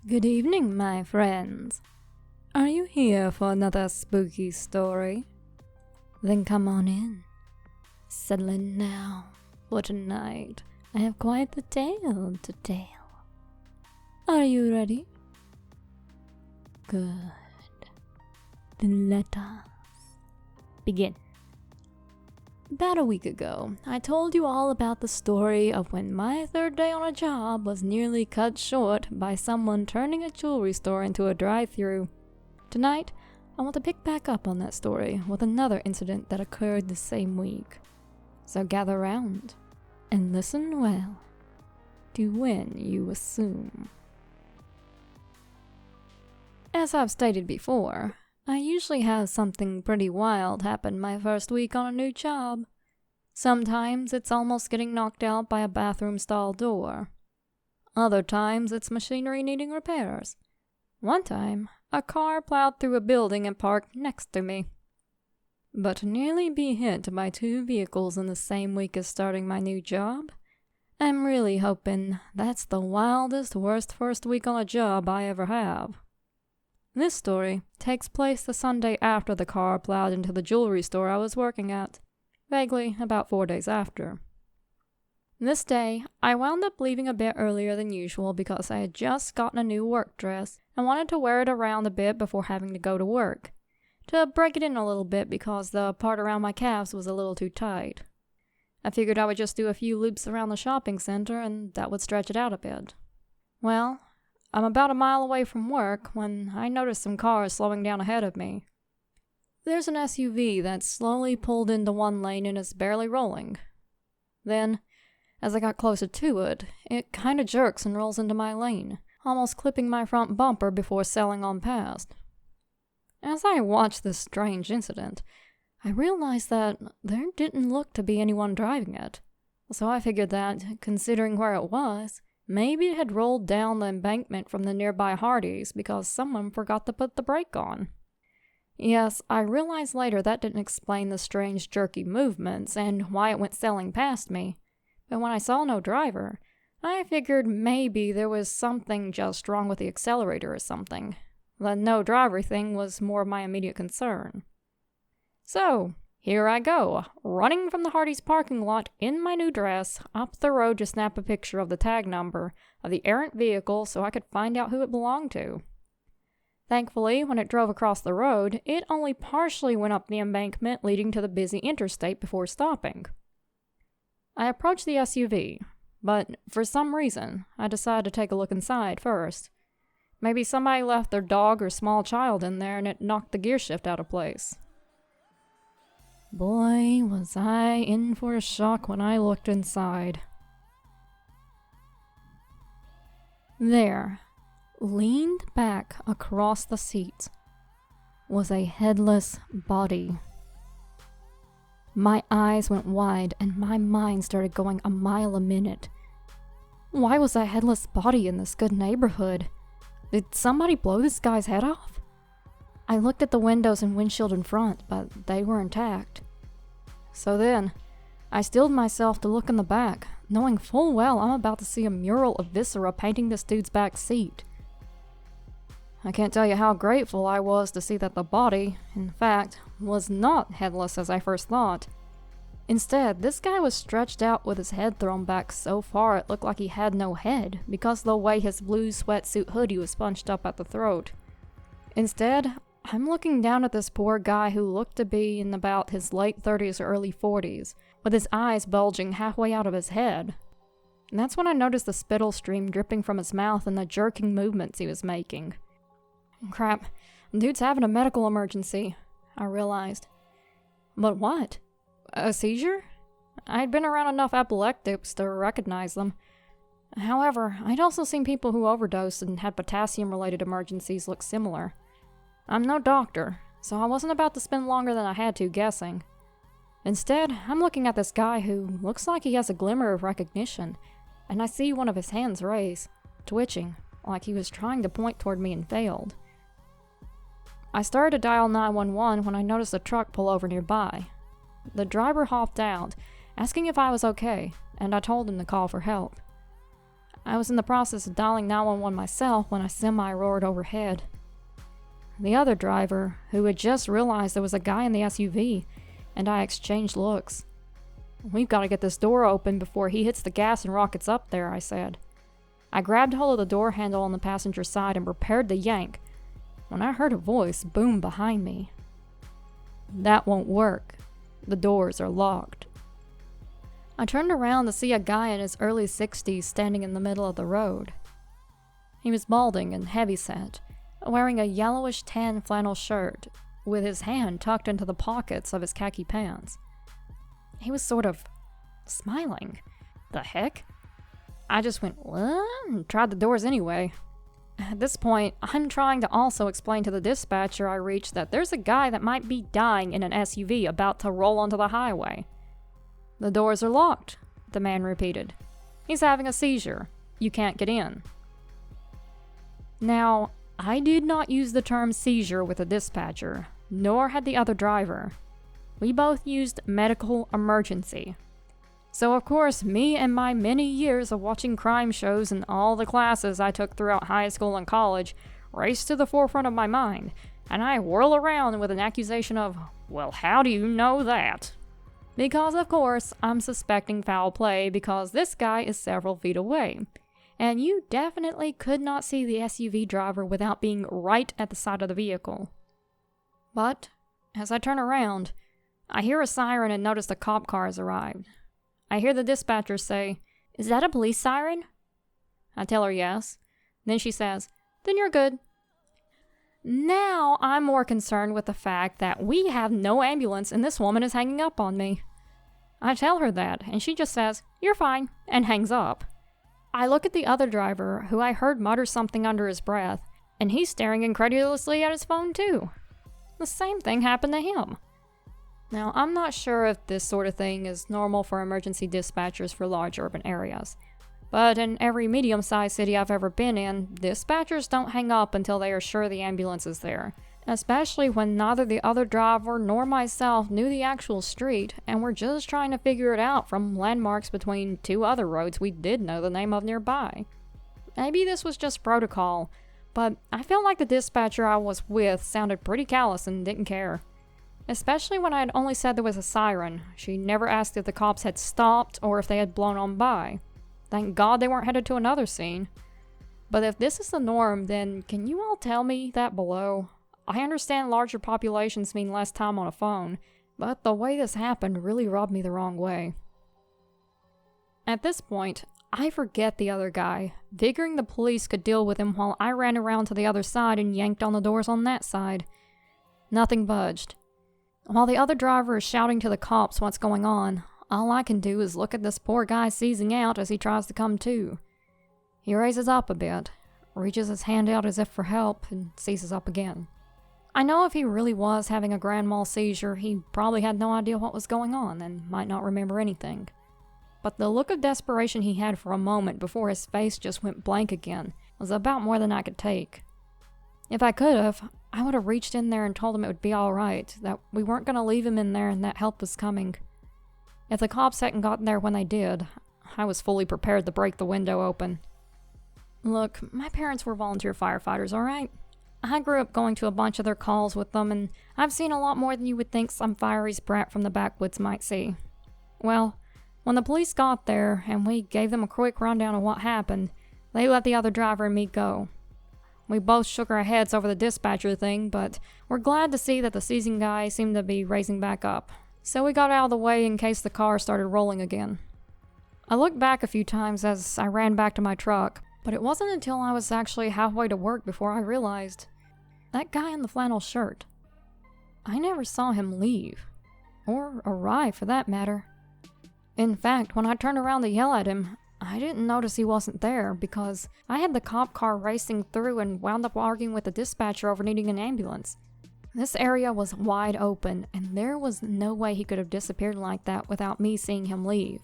Good evening, my friends. Are you here for another spooky story? Then come on in. Settle in now, for tonight I have quite the tale to tell. Are you ready? Good. Then let us begin. About a week ago, I told you all about the story of when my third day on a job was nearly cut short by someone turning a jewelry store into a drive-thru. Tonight, I want to pick back up on that story with another incident that occurred the same week. So gather round and listen well to When You Assume. As I've stated before, I usually have something pretty wild happen my first week on a new job. Sometimes it's almost getting knocked out by a bathroom stall door. Other times it's machinery needing repairs. One time, a car plowed through a building and parked next to me. But to nearly be hit by two vehicles in the same week as starting my new job, I'm really hoping that's the wildest, worst first week on a job I ever have. This story takes place the Sunday after the car plowed into the jewelry store I was working at, vaguely about 4 days after. This day, I wound up leaving a bit earlier than usual because I had just gotten a new work dress and wanted to wear it around a bit before having to go to work, to break it in a little bit because the part around my calves was a little too tight. I figured I would just do a few loops around the shopping center and that would stretch it out a bit. Well, I'm about a mile away from work when I noticed some cars slowing down ahead of me. There's an SUV that slowly pulled into one lane and is barely rolling. Then, as I got closer to it, it kinda jerks and rolls into my lane, almost clipping my front bumper before sailing on past. As I watched this strange incident, I realized that there didn't look to be anyone driving it, so I figured that, considering where it was, maybe it had rolled down the embankment from the nearby Hardee's because someone forgot to put the brake on. Yes, I realized later that didn't explain the strange jerky movements and why it went sailing past me, but when I saw no driver, I figured maybe there was something just wrong with the accelerator or something. The no driver thing was more of my immediate concern. So, here I go, running from the Hardee's parking lot in my new dress, up the road to snap a picture of the tag number of the errant vehicle so I could find out who it belonged to. Thankfully, when it drove across the road, it only partially went up the embankment leading to the busy interstate before stopping. I approached the SUV, but for some reason, I decided to take a look inside first. Maybe somebody left their dog or small child in there and it knocked the gear shift out of place. Boy, was I in for a shock when I looked inside. There, leaned back across the seat, was a headless body. My eyes went wide and my mind started going a mile a minute. Why was a headless body in this good neighborhood? Did somebody blow this guy's head off? I looked at the windows and windshield in front, but they were intact. So then, I stilled myself to look in the back, knowing full well I'm about to see a mural of viscera painting this dude's back seat. I can't tell you how grateful I was to see that the body, in fact, was not headless as I first thought. Instead, this guy was stretched out with his head thrown back so far it looked like he had no head because of the way his blue sweatsuit hoodie was bunched up at the throat. Instead, I'm looking down at this poor guy who looked to be in about his late 30s or early 40s, with his eyes bulging halfway out of his head. And that's when I noticed the spittle stream dripping from his mouth and the jerking movements he was making. Crap, dude's having a medical emergency, I realized. But what? A seizure? I'd been around enough epileptics to recognize them. However, I'd also seen people who overdosed and had potassium-related emergencies look similar. I'm no doctor, so I wasn't about to spend longer than I had to guessing. Instead, I'm looking at this guy who looks like he has a glimmer of recognition, and I see one of his hands raise, twitching, like he was trying to point toward me and failed. I started to dial 911 when I noticed a truck pull over nearby. The driver hopped out, asking if I was okay, and I told him to call for help. I was in the process of dialing 911 myself when a semi roared overhead. The other driver, who had just realized there was a guy in the SUV, and I exchanged looks. "We've got to get this door open before he hits the gas and rockets up there," I said. I grabbed hold of the door handle on the passenger side and prepared to yank, when I heard a voice boom behind me. "That won't work. The doors are locked." I turned around to see a guy in his early 60s standing in the middle of the road. He was balding and heavyset, wearing a yellowish tan flannel shirt, with his hand tucked into the pockets of his khaki pants. He was sort of smiling. The heck? I just went, "What?" and tried the doors anyway. At this point, I'm trying to also explain to the dispatcher I reached that there's a guy that might be dying in an SUV about to roll onto the highway. "The doors are locked," the man repeated. "He's having a seizure. You can't get in." Now, I did not use the term seizure with the dispatcher, nor had the other driver. We both used medical emergency. So of course, me and my many years of watching crime shows and all the classes I took throughout high school and college raced to the forefront of my mind, and I whirl around with an accusation of, "Well, how do you know that?" Because of course, I'm suspecting foul play because this guy is several feet away. And you definitely could not see the SUV driver without being right at the side of the vehicle. But, as I turn around, I hear a siren and notice the cop car has arrived. I hear the dispatcher say, "Is that a police siren?" I tell her yes. Then she says, "Then you're good." Now I'm more concerned with the fact that we have no ambulance and this woman is hanging up on me. I tell her that, and she just says, "You're fine," and hangs up. I look at the other driver, who I heard mutter something under his breath, and he's staring incredulously at his phone too. The same thing happened to him. Now, I'm not sure if this sort of thing is normal for emergency dispatchers for large urban areas, but in every medium-sized city I've ever been in, dispatchers don't hang up until they are sure the ambulance is there, especially when neither the other driver nor myself knew the actual street, and we're just trying to figure it out from landmarks between two other roads we did know the name of nearby. Maybe this was just protocol, but I felt like the dispatcher I was with sounded pretty callous and didn't care. Especially when I had only said there was a siren. She never asked if the cops had stopped or if they had blown on by. Thank God they weren't headed to another scene. But if this is the norm, then can you all tell me that below? I understand larger populations mean less time on a phone, but the way this happened really rubbed me the wrong way. At this point, I forget the other guy, figuring the police could deal with him while I ran around to the other side and yanked on the doors on that side. Nothing budged. While the other driver is shouting to the cops what's going on, all I can do is look at this poor guy seizing out as he tries to come to. He raises up a bit, reaches his hand out as if for help, and seizes up again. I know if he really was having a grand mal seizure, he probably had no idea what was going on and might not remember anything. But the look of desperation he had for a moment before his face just went blank again was about more than I could take. If I could have, I would have reached in there and told him it would be alright, that we weren't going to leave him in there and that help was coming. If the cops hadn't gotten there when they did, I was fully prepared to break the window open. Look, my parents were volunteer firefighters, alright? I grew up going to a bunch of their calls with them, and I've seen a lot more than you would think some fiery brat from the backwoods might see. Well, when the police got there, and we gave them a quick rundown of what happened, they let the other driver and me go. We both shook our heads over the dispatcher thing, but we're glad to see that the seizing guy seemed to be raising back up, so we got out of the way in case the car started rolling again. I looked back a few times as I ran back to my truck, but it wasn't until I was actually halfway to work before I realized that guy in the flannel shirt. I never saw him leave, or arrive for that matter. In fact, when I turned around to yell at him, I didn't notice he wasn't there because I had the cop car racing through and wound up arguing with the dispatcher over needing an ambulance. This area was wide open, and there was no way he could have disappeared like that without me seeing him leave.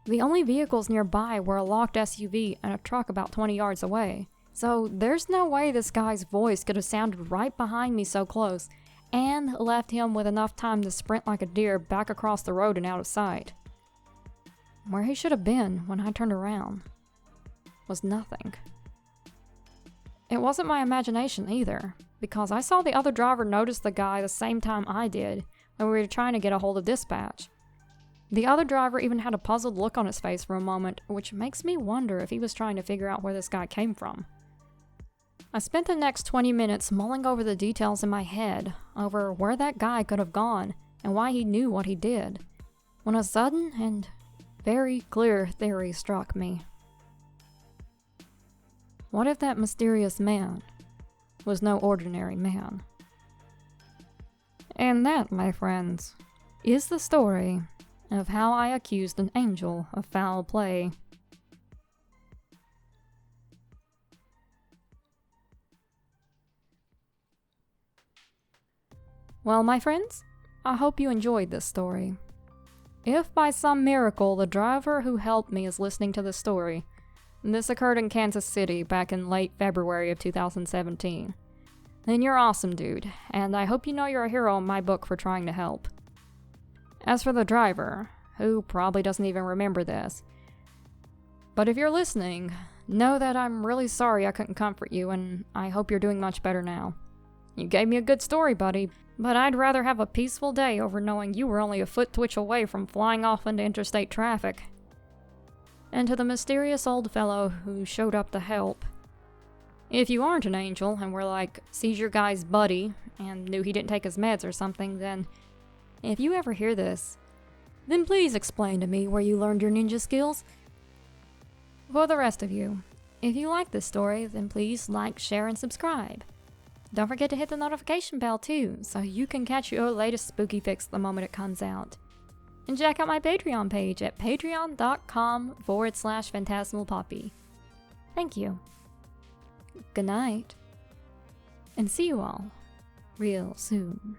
The only vehicles nearby were a locked SUV and a truck about 20 yards away, so there's no way this guy's voice could have sounded right behind me so close and left him with enough time to sprint like a deer back across the road and out of sight. Where he should have been when I turned around. was nothing. It wasn't my imagination either, because I saw the other driver notice the guy the same time I did when we were trying to get a hold of dispatch. The other driver even had a puzzled look on his face for a moment, which makes me wonder if he was trying to figure out where this guy came from. I spent the next 20 minutes mulling over the details in my head, over where that guy could have gone and why he knew what he did, when a sudden and very clear theory struck me. What if that mysterious man was no ordinary man? And that, my friends, is the story of how I accused an angel of foul play. Well, my friends, I hope you enjoyed this story. If by some miracle the driver who helped me is listening to this story, this occurred in Kansas City back in late February of 2017, then you're awesome, dude, and I hope you know you're a hero in my book for trying to help. As for the driver, who probably doesn't even remember this, but if you're listening, know that I'm really sorry I couldn't comfort you, and I hope you're doing much better now. You gave me a good story, buddy, but I'd rather have a peaceful day over knowing you were only a foot twitch away from flying off into interstate traffic. And to the mysterious old fellow who showed up to help, if you aren't an angel and were like Seizure guy's buddy and knew he didn't take his meds or something, then if you ever hear this, then please explain to me where you learned your ninja skills. For the rest of you, if you like this story, then please like, share, and subscribe. Don't forget to hit the notification bell too, so you can catch your latest spooky fix the moment it comes out. And check out my Patreon page at patreon.com/phantasmalpoppy. Thank you. Good night. And see you all real soon.